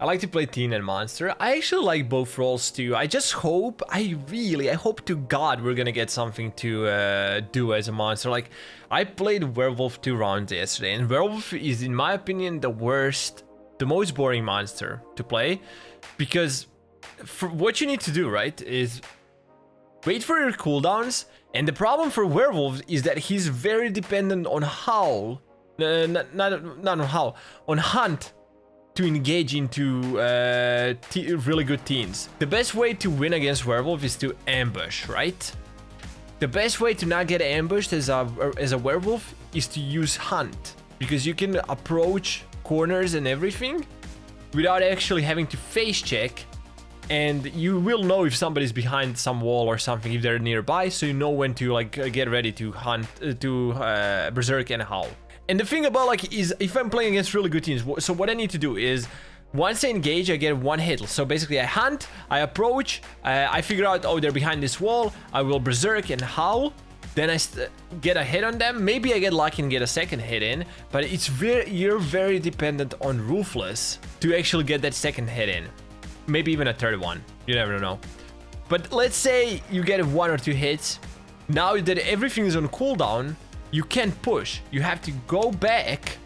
I like to play teen and monster. I actually like both roles too. I just hope, I hope to God we're gonna get something to do as a monster. Like, I played werewolf 2 rounds yesterday, and werewolf is, in my opinion, the most boring monster to play, because for what you need to do, right, is wait for your cooldowns. And the problem for werewolf is that he's very dependent on howl, not on howl, on hunt, to engage into really good teams. The best way to win against werewolf is to ambush, right? The best way to not get ambushed as a werewolf is to use hunt, because you can approach corners and everything without actually having to face check, and you will know if somebody's behind some wall or something if they're nearby, so you know when to like get ready to hunt, to berserk and howl. And the thing about like is if I'm playing against really good teams, so what I need to do is once I engage, I get one hit. So basically I hunt, I approach, I figure out, oh, they're behind this wall, I will berserk and howl, then I get a hit on them. Maybe I get lucky and get a second hit in, but you're very dependent on Ruthless to actually get that second hit in. Maybe even a third one, you never know. But let's say you get 1 or 2 hits. Now that everything is on cooldown, you can't push. You have to go back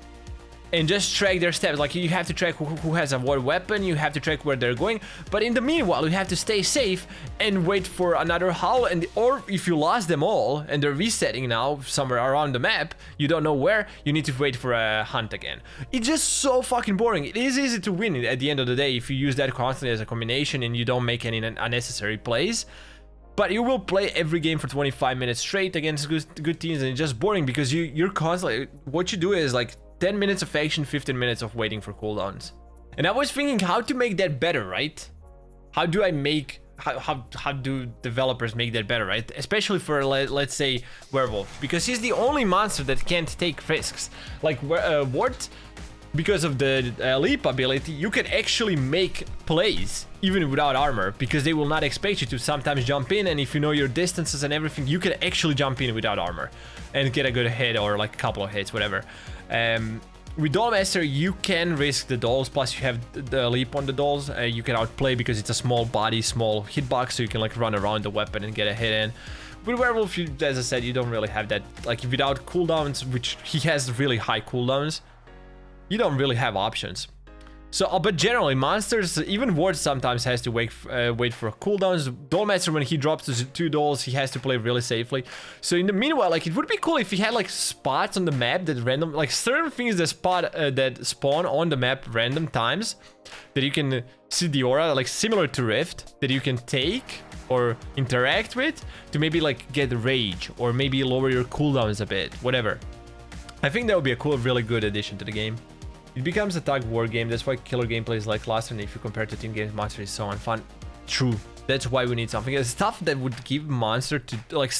and just track their steps. Like, you have to track who has a what weapon, you have to track where they're going. But in the meanwhile, you have to stay safe and wait for another howl. Or if you lost them all and they're resetting now somewhere around the map, you don't know where, you need to wait for a hunt again. It's just so fucking boring. It is easy to win at the end of the day if you use that constantly as a combination and you don't make any unnecessary plays. But you will play every game for 25 minutes straight against good teams, and it's just boring because you're constantly, what you do is like 10 minutes of action, 15 minutes of waiting for cooldowns. And I was thinking how to make that better, right? How do developers make that better, right? Especially for, let's say, werewolf, because he's the only monster that can't take risks. Like Wart, because of the leap ability, you can actually make plays even without armor, because they will not expect you to sometimes jump in, and if you know your distances and everything, you can actually jump in without armor and get a good hit or like a couple of hits, whatever. With Dollmaster, you can risk the dolls, plus you have the leap on the dolls. You can outplay because it's a small body, small hitbox, so you can like run around the weapon and get a hit in. With Werewolf, as I said, you don't really have that, like without cooldowns, which he has really high cooldowns, you don't really have options. So, but generally, monsters, even Ward sometimes has to wait for cooldowns. Dollmaster, when he drops to 2 dolls, he has to play really safely. So in the meanwhile, like, it would be cool if he had like spots on the map that random, like certain things that spawn on the map random times, that you can see the aura, like similar to Rift, that you can take or interact with to maybe like get rage or maybe lower your cooldowns a bit, whatever. I think that would be a cool, really good addition to the game. It becomes a tug war game. That's why killer gameplay is like last, and if you compare to team games, Monster is so unfun. True. That's why we need something. It's stuff that would give Monster to like.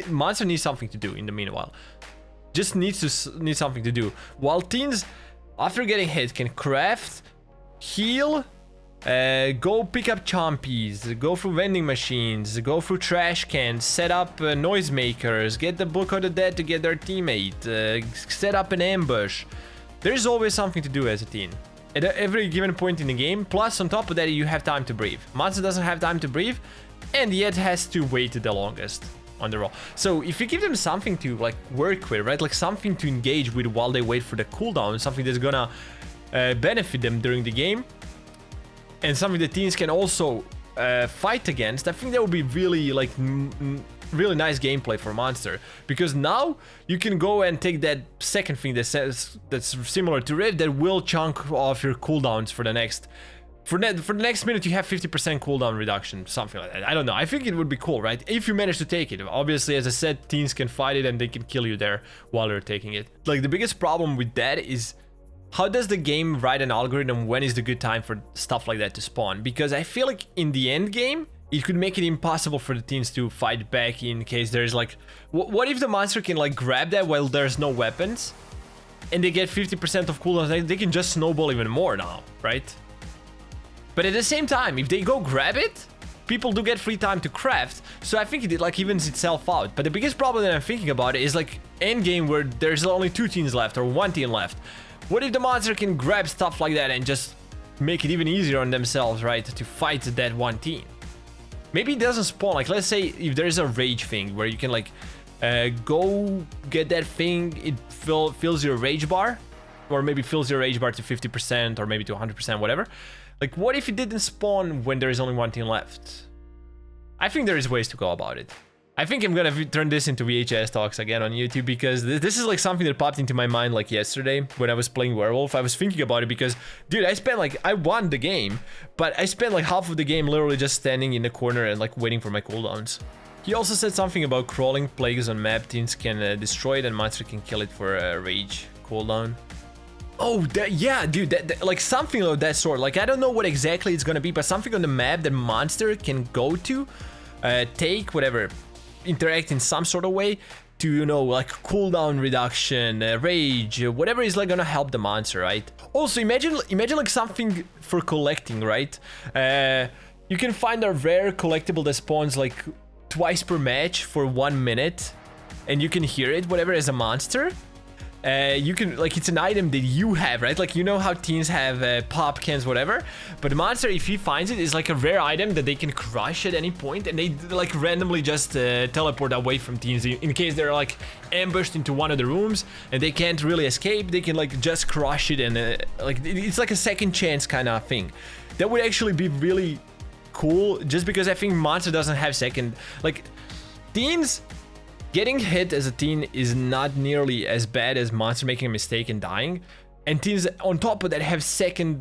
Monster needs something to do in the meanwhile. Just needs something to do. While teens, after getting hit, can craft, heal, go pick up chompies, go through vending machines, go through trash cans, set up noisemakers, get the Book of the Dead to get their teammate, set up an ambush. There's always something to do as a teen at every given point in the game. Plus, on top of that, you have time to breathe. Monster doesn't have time to breathe, and yet has to wait the longest on the roll. So if you give them something to like work with, right, like something to engage with while they wait for the cooldown, something that's gonna benefit them during the game, and something the teens can also fight against, I think that would be really like really nice gameplay for Monster, because now you can go and take that second thing that's similar to Rift that will chunk off your cooldowns for the next minute. You have 50% cooldown reduction, something like that. I don't know. I think it would be cool, right? If you manage to take it. Obviously, as I said, teens can fight it and they can kill you there while they're taking it. Like, the biggest problem with that is, how does the game write an algorithm when is the good time for stuff like that to spawn? Because I feel like in the end game, it could make it impossible for the teams to fight back in case there's like... What if the monster can like grab that while there's no weapons? And they get 50% of cooldowns, they can just snowball even more now, right? But at the same time, if they go grab it, people do get free time to craft, so I think it like evens itself out. But the biggest problem that I'm thinking about is like end game where there's only 2 teams left or 1 team left. What if the monster can grab stuff like that and just make it even easier on themselves, right, to fight that one team. Maybe it doesn't spawn, like let's say if there's a rage thing where you can like go get that thing, it fills your rage bar, or maybe fills your rage bar to 50% or maybe to 100%, whatever. Like what if it didn't spawn when there is only one team left? I think there is ways to go about it. I think I'm gonna turn this into VHS Talks again on YouTube, because this is like something that popped into my mind like yesterday when I was playing Werewolf. I was thinking about it because, dude, I won the game, but I spent like half of the game literally just standing in the corner and like waiting for my cooldowns. He also said something about crawling plagues on map. Teams can destroy it and monster can kill it for a rage cooldown. Oh, yeah, dude, that, like something of that sort. Like I don't know what exactly it's gonna be, but something on the map that monster can go to, take whatever, interact in some sort of way to, you know, like cooldown reduction, rage, whatever is like gonna help the monster, right? Also, imagine like something for collecting, right? You can find a rare collectible that spawns like twice per match for 1 minute, and you can hear it, whatever, as a monster. You can, like, it's an item that you have, right? Like, you know how teens have pop cans, whatever, but the monster, if he finds it, is like a rare item that they can crush at any point, and they like randomly just teleport away from teens in case they're like ambushed into one of the rooms and they can't really escape. They can like just crush it, and like it's like a second chance kind of thing. That would actually be really cool, just because I think monster doesn't have second, like teens. Getting hit as a teen is not nearly as bad as monster making a mistake and dying, and teens on top of that have second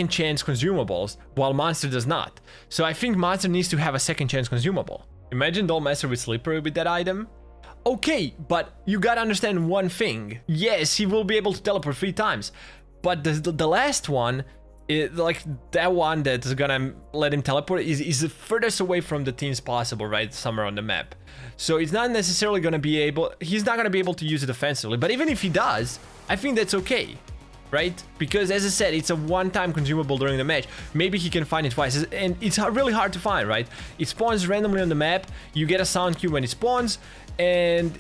chance consumables, while monster does not. So I think monster needs to have a second chance consumable. Imagine Dollmaster with Slippery with that item. Okay, but you gotta understand one thing. Yes, he will be able to teleport 3 times, but the last one, like that one that's gonna let him teleport is the furthest away from the teams possible, right? Somewhere on the map. So it's not necessarily gonna be able, he's not gonna be able to use it offensively, but even if he does, I think that's okay, right? Because as I said, it's a one-time consumable during the match. Maybe he can find it twice, and it's really hard to find, right? It spawns randomly on the map, you get a sound cue when it spawns, and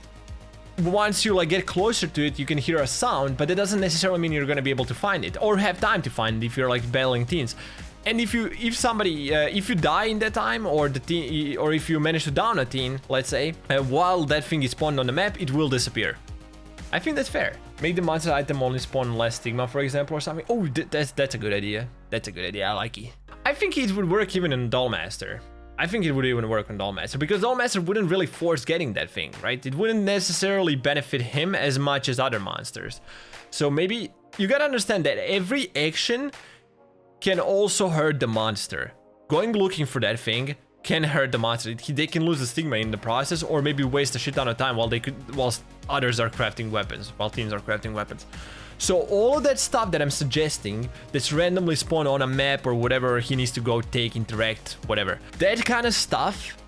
once you like get closer to it, you can hear a sound, but that doesn't necessarily mean you're gonna be able to find it or have time to find it if you're like battling teens. And if you die in that time, or the teen, or if you manage to down a teen, let's say, while that thing is spawned on the map, it will disappear. I think that's fair. Make the monster item only spawn less stigma, for example, or something. Oh, that's a good idea. That's a good idea. I like it. I think it would work even in Dollmaster. I think it would even work on Dollmaster, because Dollmaster wouldn't really force getting that thing, right? It wouldn't necessarily benefit him as much as other monsters. So maybe you gotta understand that every action can also hurt the monster. Going looking for that thing can hurt the monster. They can lose the stigma in the process, or maybe waste a shit ton of time whilst others are crafting weapons, while teams are crafting weapons. So all of that stuff that I'm suggesting, that's randomly spawned on a map or whatever he needs to go take, interact, whatever. That kind of stuff,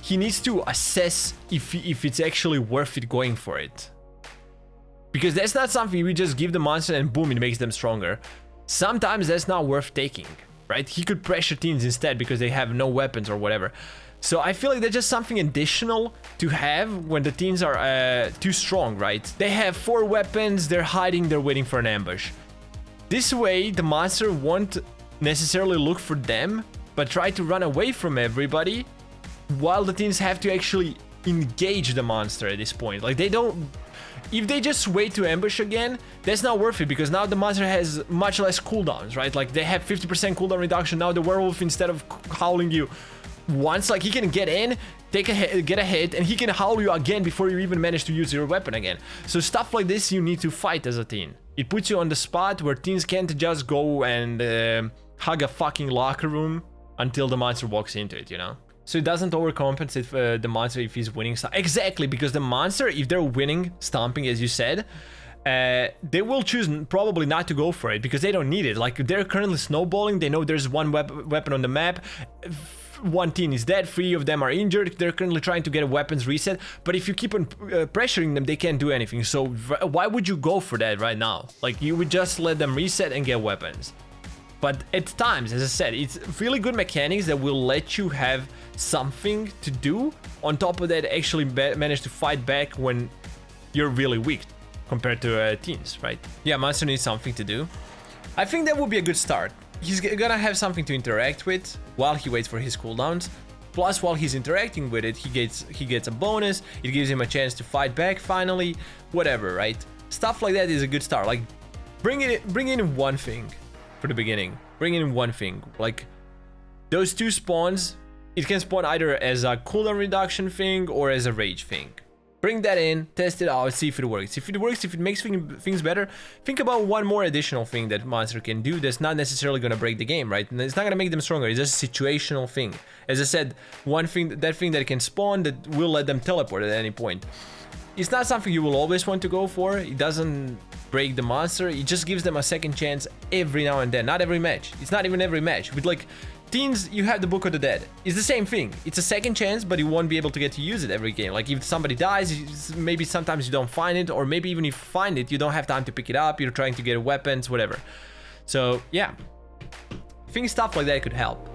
he needs to assess if it's actually worth it going for it. Because that's not something we just give the monster and boom, it makes them stronger. Sometimes that's not worth taking, right? He could pressure teens instead because they have no weapons or whatever. So I feel like that's just something additional to have when the teens are too strong, right? They have 4 weapons, they're hiding, they're waiting for an ambush. This way, the monster won't necessarily look for them, but try to run away from everybody, while the teens have to actually engage the monster at this point. Like, they don't... If they just wait to ambush again, that's not worth it, because now the monster has much less cooldowns, right? Like, they have 50% cooldown reduction. Now the werewolf, instead of howling you once, like, he can get in, get a hit, and he can howl you again before you even manage to use your weapon again. So stuff like this you need to fight as a teen. It puts you on the spot where teens can't just go and hug a fucking locker room until the monster walks into it, you know? So it doesn't overcompensate the monster if he's winning. Exactly, because the monster, if they're winning stomping, as you said, they will choose probably not to go for it because they don't need it. Like, they're currently snowballing. They know there's one weapon on the map. One team is dead, 3 of them are injured. They're currently trying to get a weapons reset. But if you keep on pressuring them, they can't do anything. So why would you go for that right now? Like, you would just let them reset and get weapons. But at times, as I said, it's really good mechanics that will let you have something to do. On top of that, actually manage to fight back when you're really weak compared to teens, right? Yeah, monster needs something to do. I think that would be a good start. He's gonna have something to interact with while he waits for his cooldowns. Plus, while he's interacting with it, he gets a bonus. It gives him a chance to fight back finally. Whatever, right? Stuff like that is a good start. Like, bring in one thing for the beginning. Bring in one thing. Like, those two spawns, it can spawn either as a cooldown reduction thing or as a rage thing. Bring that in, test it out, see if it works. If it works, if it makes things better, think about one more additional thing that monster can do that's not necessarily going to break the game, right? And it's not going to make them stronger. It's just a situational thing. As I said, one thing, that thing that can spawn that will let them teleport at any point. It's not something you will always want to go for. It doesn't break the monster. It just gives them a second chance every now and then. Not every match. It's not even every match. With like teens, you have the Book of the Dead. It's the same thing. It's a second chance, but you won't be able to get to use it every game. Like if somebody dies, maybe sometimes you don't find it, or maybe even if you find it, you don't have time to pick it up. You're trying to get weapons, whatever. So yeah, I think stuff like that could help.